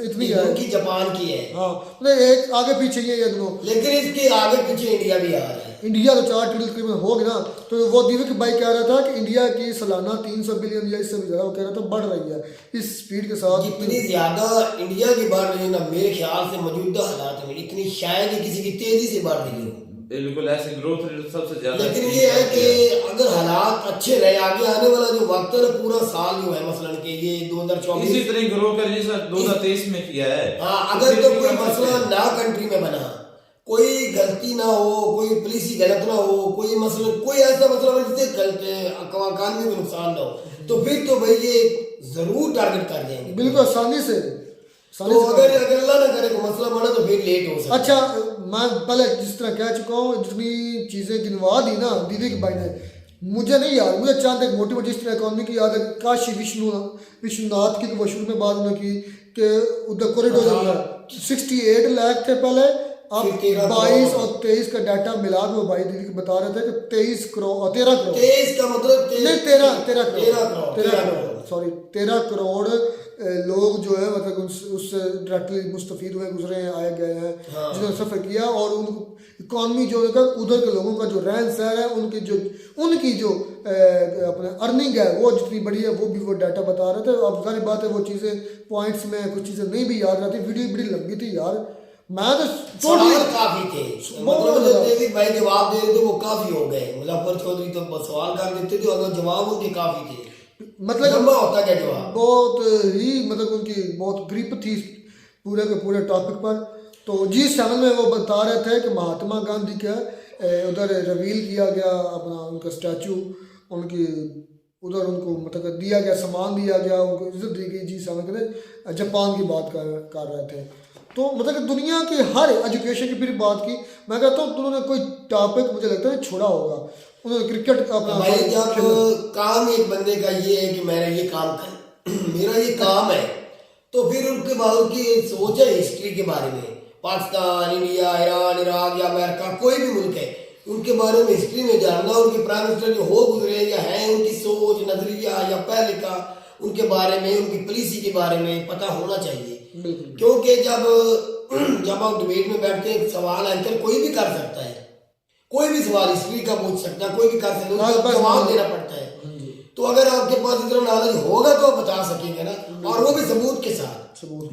इतनी है। उनकी जापान की है, हाँ, मतलब एक आगे पीछे ये दोनों। लेकिन इसके आगे पीछे इंडिया भी आ रहा है। इंडिया तो 4 ट्रिलियन तकरीबन हो गया ना, तो वो दिव्य भाई कह रहा था कि इंडिया की सालाना 300 बिलियन या इससे भी ज्यादा, वो कह रहा था बढ़ रही है इस स्पीड के साथ। जितनी ज्यादा इंडिया की बढ़ रही है ना, मेरे ख्याल से मौजूदा हालात में इतनी शायद ही किसी की तेजी से बढ़ रही हो। बिल्कुल ऐसे ग्रोथ रेट सबसे ज्यादा। लेकिन ये है कि अगर हालात अच्छे रहे, आगे आने वाला जो वक्त है ना, पूरा साल जो है मसलन के ये 2024 इसी तरह ग्रो कर जैसा 2023 में किया है। हाँ, अगर तो कोई मसला ना कंट्री में बना, कोई गलती ना हो, कोई पॉलिसी गलत ना हो, कोई मसला कोई ऐसा मसला हो जिससे गलत कानून को नुकसान ना हो, तो फिर तो भाई ये जरूर टारगेट कर देंगे। बिल्कुल आसानी से। तो अगर अल्लाह ना करे कोई मसला बना तो फिर लेट हो सकता है। अच्छा, मैं पहले जिस तरह कह चुका हूँ, जितनी चीजें गिनवा दी ना दीदी के भाई ने, मुझे नहीं याद, मुझे चांद एक मोटी मोटी जिस तरह इकॉनमी की याद है। काशी विश्वनाथ की तो वो शुरू में बात उन्होंने की कि उधर कॉरिडोर 68 लाख थे पहले, अब 22 और 23 का डाटा मिला के वो भाई दीदी बता रहे थे कि 23 करोड़ 13 करोड़ 23 का मतलब नहीं 13 करोड़ सॉरी 13 करोड़ लोग जो है मतलब उससे डायरेक्टली मुस्तफीद हुए, गुजरे हैं, आए गए हैं, जिन्होंने सफ़र किया। और उन इकॉनमी जो है उधर के लोगों का जो रहन सहन है, उनकी जो अपने अर्निंग है वो जितनी बड़ी है, वो भी वो डाटा बता रहे थे। अब सारी बात है वो चीज़ें पॉइंट्स में कुछ चीज़ें नहीं भी याद रहती। वीडियो बड़ी लंबी थी यार, मैं तो सवाल काफी थे, मतलब जो देविक भाई जवाब दे रहे थे वो काफी हो गए। मुजफ्फर चौधरी तो सवाल कर देते थे, अगर जवाब उनके काफी थे, मतलब लंबा होता क्या जवाब। बहुत ही मतलब उनकी बहुत ग्रिप थी पूरे के पूरे टॉपिक पर। तो जी चैनल में वो बता रहे थे कि महात्मा गांधी का उधर रिवील किया गया अपना उनका स्टैचू, उनकी उधर उनको मतलब दिया गया, सामान दिया गया, उनको इज्जत दी गई। जी चैनल के जापान की बात कर रहे थे। तो मतलब कि दुनिया की हर एजुकेशन की फिर बात की। मैं कहता हूँ उन्होंने कोई टॉपिक मुझे लगता है छोड़ा होगा। उन्होंने क्रिकेट अपना भाई जब काम एक बंदे का ये है कि मैंने ये काम कर मेरा ये काम है, तो फिर उनके बाद उनकी सोच है हिस्ट्री के बारे में। पाकिस्तान, इंडिया, ईरान, इराक या अमेरिका कोई भी मुल्क है, उनके बारे में हिस्ट्री में जानना, उनके प्राइम मिनिस्टर जो हो गुजरे या हैं, उनकी सोच नजरिया या पहले का उनके बारे में, उनकी पॉलिसी के बारे में पता होना चाहिए। क्योंकि जब आप डिबेट में बैठते हैं, सवाल आंसर कोई भी कर सकता है, कोई भी सवाल हिस्ट्री का पूछ सकता है, कोई भी कर सकता है, उसका जवाब देना पड़ता है। तो अगर आपके पास इतना नॉलेज होगा तो आप बता सकेंगे ना, और वो भी सबूत के साथ।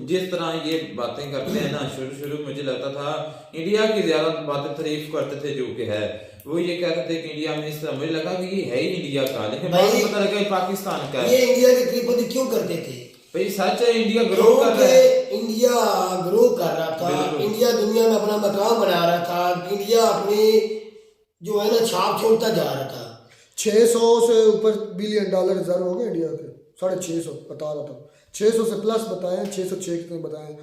जिस तरह ये बातें करते हैं ना, शुरू में मुझे लगता था इंडिया की ज्यादा बातें तारीफ करते थे, जो कि है वो ये कहते थे कि इंडिया में, इस तरह मुझे लगा कि ये है ही इंडिया का, लेकिन बाद में पता लगा पाकिस्तान का है। ये इंडिया की ट्रिपल क्यों करते थे भाई? सच है इंडिया ग्रो कर रहा है, इंडिया ग्रो कर रहा था, इंडिया दुनिया में अपना मकाम बना रहा था, इंडिया अपनी जो है ना छाप छोड़ता जा रहा था। 600 से ऊपर बिलियन डॉलर रिजर्व हो गए इंडिया के 650 बता रहा था, 600 से प्लस बताएं, 606 कितने बताएं,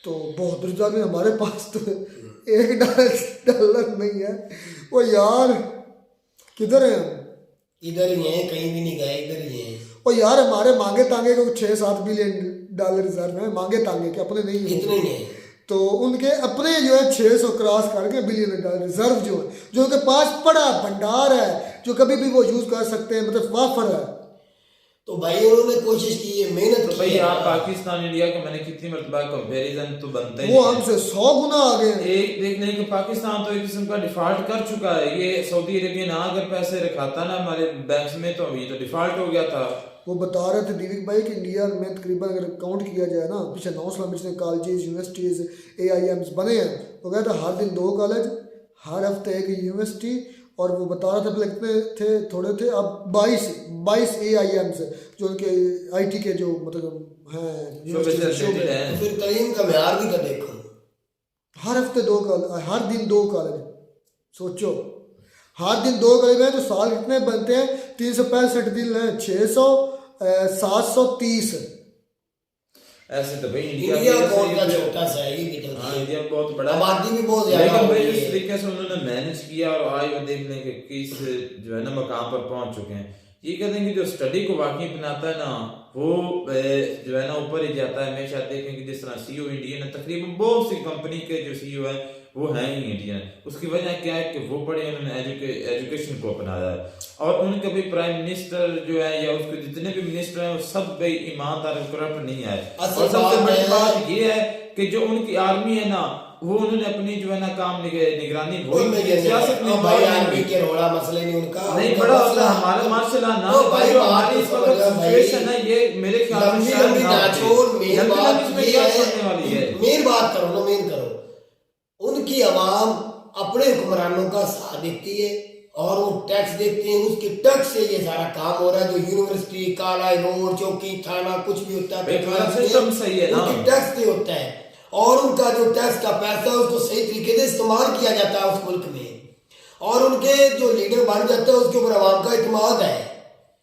तो बहुत रिजर्व में हमारे पास तो $1 नहीं है। वो यार किधर है हम? इधर ही है, कहीं भी नहीं गए, इधर ही है। और यार हमारे मांगे तांगे को $6-7 बिलियन रिजर्व है, मांगे तांगे के, अपने नहीं है। इतने ही है। तो उनके अपने जो है 600 क्रॉस करके $1 रिजर्व जो है, जो उनके पास पड़ा भंडार है, जो कभी भी वो यूज कर सकते हैं, मतलब वाफर है। तो भाई उन्होंने कोशिश की है, मेहनत तो की भाई है। आप पाकिस्तान इंडिया का मैंने कितनी मरतबा कंपैरिजन तो बनता ही वो है। हमसे 100 गुना आगे हैं। एक देख लें कि पाकिस्तान तो एक किस्म का डिफॉल्ट कर चुका है। ये सऊदी अरेबिया ना अगर पैसे रखाता ना हमारे बैंक्स में तो ये तो डिफॉल्ट हो गया था। वो बता रहे थे दीविक भाई कि इंडिया में तकरीबन अगर काउंट किया जाए ना, पिछले 9 साल में जितने कॉलेजेस, यूनिवर्सिटीज, AIMs बने हैं, वो कहता हर दिन 2 कॉलेज, हर हफ्ते एक यूनिवर्सिटी, और वो बता रहा था पहले कितने थे, थोड़े थे, अब 22 AIMs जो उनके IT के जो मतलब हैं related हैं। तो फिर तालीम का म्यार भी तो देखो। हर हफ्ते 2 कॉलेज, हर दिन 2 कॉलेज, सोचो हर दिन 2 कॉलेज में तो साल कितने बनते हैं? 365 दिन है, 600, 730। ऐसे तो भाई इंडिया कौन का छोटा सा है, ये भी तो हाँ, है। इंडिया बहुत बड़ा है, आबादी भी बहुत ज्यादा लेकिन भाई होती जिस है। तरीके से उन्होंने मैनेज किया और आज वो देख लें कि किस जो है ना मकाम पर पहुंच चुके हैं। ये कहते हैं कि जो स्टडी को वाकई बनाता है ना, वो जो है ना ऊपर ही जाता है। हमेशा देखें कि जिस तरह CEO इंडियन है, तकरीबन बहुत सी कंपनी के जो CEO है वो है ही इंडियन। उसकी वजह क्या है कि वो बड़े उन्होंने एजुकेशन को अपनाया है, और उनके भी प्राइम मिनिस्टर जो है या उसके जितने भी मिनिस्टर हैं वो सब भाई ईमानदार और करप्ट नहीं है। और सबसे बड़ी बात ये है कि जो उनकी आर्मी है ना, वो उन्होंने अपनी जो है ना काम निगरानी सियासत में भाई आर्मी के रोड़ा मसले नहीं उनका नहीं बड़ा होता है। हमारा मार्शल ना भाई हमारी इस वक्त सिचुएशन है, ये मेरे ख्याल लंबी लंबी नाचोड़ मेन बात इसमें ये क्या है, करने वाली है। मेन बात करो ना, मेन करो। उनकी आवाम अपने हुक्मरानों का साथ देती है और वो टैक्स देते हैं, उसके टैक्स से ये सारा काम हो रहा है। जो यूनिवर्सिटी, काला रोड, चौकी, थाना कुछ भी होता है, सिस्टम सही है ना, उनके टैक्स से होता है, और उनका जो टैक्स का पैसा है उसको सही तरीके से इस्तेमाल किया जाता है उस मुल्क में, और उनके जो लीडर बन जाता है उसके ऊपर आवाम का इत्मीनान है।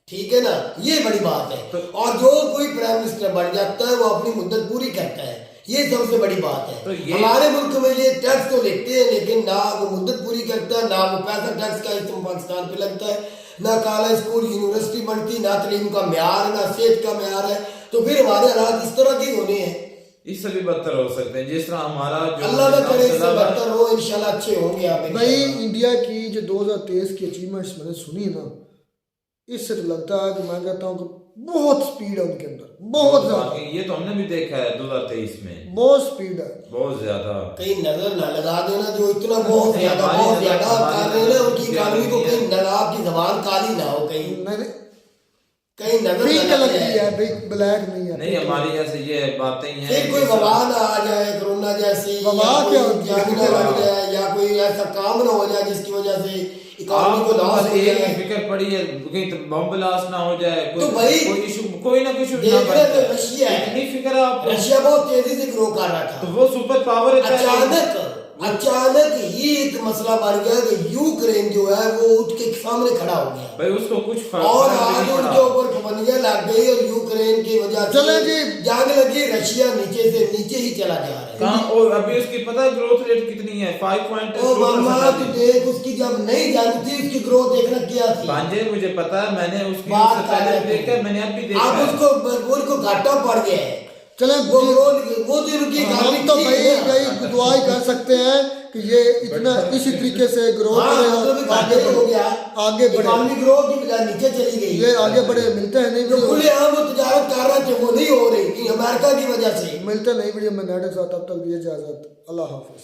ठीक है ना, ये बड़ी बात है। और जो कोई प्राइम मिनिस्टर बन जाता है वो अपनी मुद्दत पूरी करता है, ये सबसे बड़ी बात है। हमारे मुल्क में ये टैक्स तो लेते हैं, लेकिन ना वो मुद्दत पूरी करता है, ना वो पैसा टैक्स का इस्तेमाल पाकिस्तान पे लगता है, ना काला स्कूल यूनिवर्सिटी बनती, ना तालीम का म्यार, ना सेहत का म्यार है। तो फिर हमारे हालात इस तरह के होने हैं, इससे भी बदतर हो सकते हैं। जिस तरह हमारा जो अल्लाह ना करे इससे बदतर हो, इंशाल्लाह अच्छे होंगे आप। भाई इंडिया की जो 2023 की अचीवमेंट्स मैंने सुनी ना, इससे तो लगता है कि मैं कहता हूँ कि बहुत स्पीड है उनके अंदर, बहुत ज्यादा। ये तो हमने भी देखा है 2023 में, बहुत स्पीड है, बहुत ज्यादा। कहीं नजर ना लगा देना, जो इतना बहुत ज्यादा कर रहे हैं ना उनकी इकानमी को, कहीं नजर आपकी जबान काली ना हो, कहीं नजर पिंक लगती है, ब्लैक नहीं है। नहीं हमारी जैसे ये बातें ही हैं, फिर कोई वबा ना आ जाए, कोरोना जैसी, वबा क्या होती है? जान ना लग जाए, या कोई ऐसा काम ना हो जाए जिसकी वजह से इकोनॉमी को लॉस हो जाए। फिक्र पड़ी है कहीं तो बम ब्लास्ट ना हो जाए, तो भाई कोई इशू, कोई ना कोई इशू देख रहे तो रशिया है, इतनी फिक्र है आपको। रशिया बहुत तेजी से ग्रो कर रहा था, तो वो सुपर पावर है। अचानक ही एक मसला बन गया कि यूक्रेन जो है वो उठ के सामने खड़ा हो गया भाई, उसको कुछ और आज उनके ऊपर पाबंदियां लग गई, और यूक्रेन की वजह से जंग लगी, रशिया नीचे से नीचे ही चला जा रहा है। और अभी उसकी पता है ग्रोथ रेट कितनी है? 5.2%। देख उसकी जब नई जंग थी उसकी ग्रोथ देखना क्या थी भांजे, मुझे पता है, मैंने उसकी बात पहले देखा, मैंने अब भी देखा। अब उसको घाटा पड़ गया है। चले वो तो उनकी हम तो भाई दुआ ही कर सकते हैं कि ये इतना इसी तरीके से ग्रो करे, आगे बढ़े। इकोनॉमी ग्रोथ की बजाय नीचे चली गई, ये आगे बढ़े। मिलते हैं नहीं जो खुलेआम वो तजारत कर रहे थे वो नहीं हो रही अमेरिका की वजह से। मिलते नहीं वीडियो में नेट के साथ, तब तक दिए इजाजत, अल्लाह हाफिज।